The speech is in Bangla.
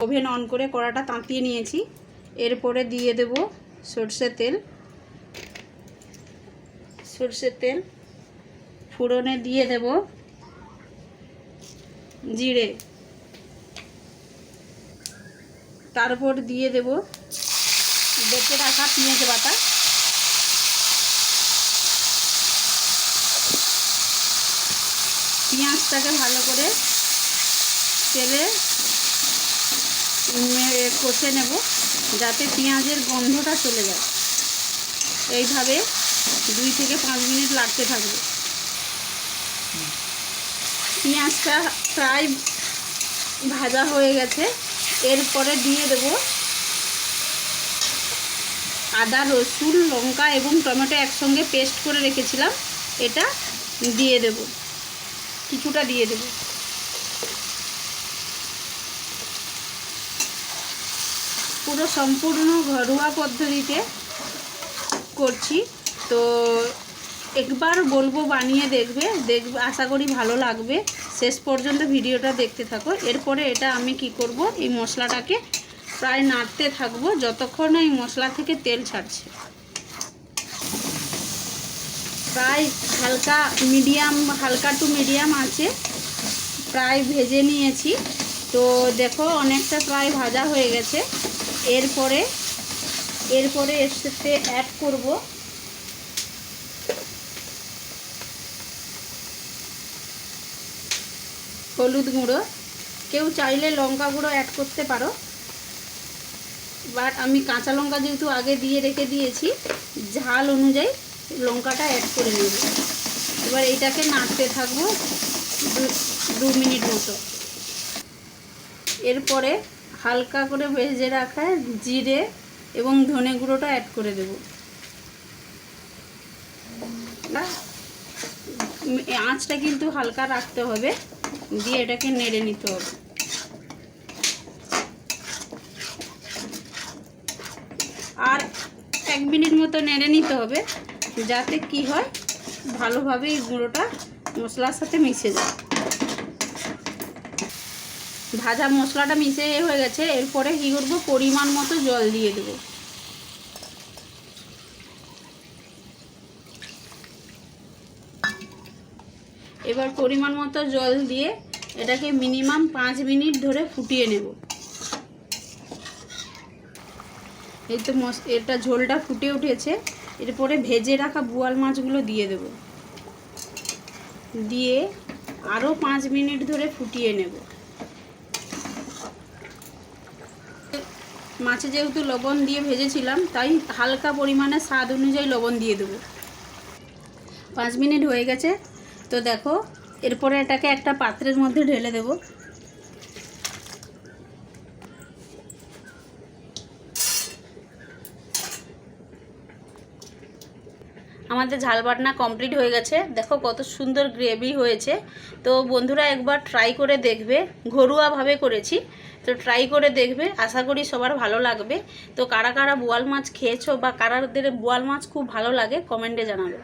ওভেন অন করে কড়াটা তাঁতিয়ে নিয়েছি। এরপরে দিয়ে দেব সরষের তেল, ফোড়নে দিয়ে দেব জিরে, তারপর দিয়ে দেব বেটে রাখা পেঁয়াজ বাটা, পেঁয়াজটাকে ভালো করে তেলে কষে নেব যাতে পেঁয়াজের গন্ধটা চলে যায়। এইভাবে 2 থেকে 5 মিনিট লাগতে থাকবে। পেঁয়াজটা প্রায় ভাজা হয়ে গেছে। এরপরে দিয়ে দেব আদা, রসুন, লঙ্কা এবং টমেটো একসঙ্গে পেস্ট করে রেখেছিলাম, এটা দিয়ে দেব, কিছুটা দিয়ে দেব। পুরো সম্পূর্ণ ঘরোয়া পদ্ধতিতে করছি, তো একবার বলবো বানিয়ে দেখবে, আশা করি ভালো লাগবে। শেষ পর্যন্ত ভিডিওটা দেখতে থাকো। এরপরে এটা আমি কি করব, এই মশলাটাকে প্রায় নাড়তে থাকবো যতক্ষণ এই মশলা থেকে তেল ছাড়ছে। প্রায় হালকা টু মিডিয়াম আছে প্রায় ভেজে নিয়েছি। তো দেখো অনেকটা প্রায় ভাজা হয়ে গেছে। এরপরে এর সাথে অ্যাড করব হলুদ গুঁড়ো। কেউ চাইলে লঙ্কা গুঁড়ো অ্যাড করতে পারো, বাট আমি কাঁচা লঙ্কা যেহেতু আগে দিয়ে রেখে দিয়েছি, ঝাল অনুযায়ী লঙ্কাটা অ্যাড করে নেব। এবার এইটাকে নাড়তে থাকবো 2 মিনিট মতো। এরপরে হালকা করে ভেজে রাখা জিরে এবং ধনে গুঁড়োটা অ্যাড করে দেব। আঁচটা কিন্তু হালকা রাখতে হবে, দিয়ে এটাকে নেড়ে নিতে হবে। আর 1 মিনিট মতো নেড়ে নিতে হবে যাতে কি হয়, ভালোভাবে এই গুঁড়োটা মশলার সাথে মিশে যায়। ভাজা মশলাটা মিশে হয়ে গেছে। এরপরে কী করবো, পরিমাণ মতো জল দিয়ে দেবো। এবার পরিমাণ মতো জল দিয়ে এটাকে মিনিমাম 5 মিনিট ধরে ফুটিয়ে নেব। এই তো এটা ঝোলটা ফুটে উঠেছে। এরপরে ভেজে রাখা বোয়াল মাছগুলো দিয়ে দেব, দিয়ে আরও 5 মিনিট ধরে ফুটিয়ে নেব। মাছে যেহেতু লবণ দিয়ে ভেজেছিলাম, তাই হালকা পরিমাণে স্বাদ অনুযায়ী লবণ দিয়ে দেবো। 5 মিনিট হয়ে গেছে। তো দেখো এরপরে এটাকে একটা পাত্রের মধ্যে ঢেলে দেব। আমাদের ঝাল বাটনা কমপ্লিট হয়ে গেছে। দেখো কত সুন্দর গ্রেভি হয়েছে। তো বন্ধুরা একবার ট্রাই করে দেখবে, ঘরোয়াভাবে করেছি, তো ট্রাই করে দেখবে, আশা করি সবার ভালো লাগবে। তো কারা কারা বোয়াল মাছ খেয়েছো বা কারাদের বোয়াল মাছ খুব ভালো লাগে কমেন্টে জানাবে।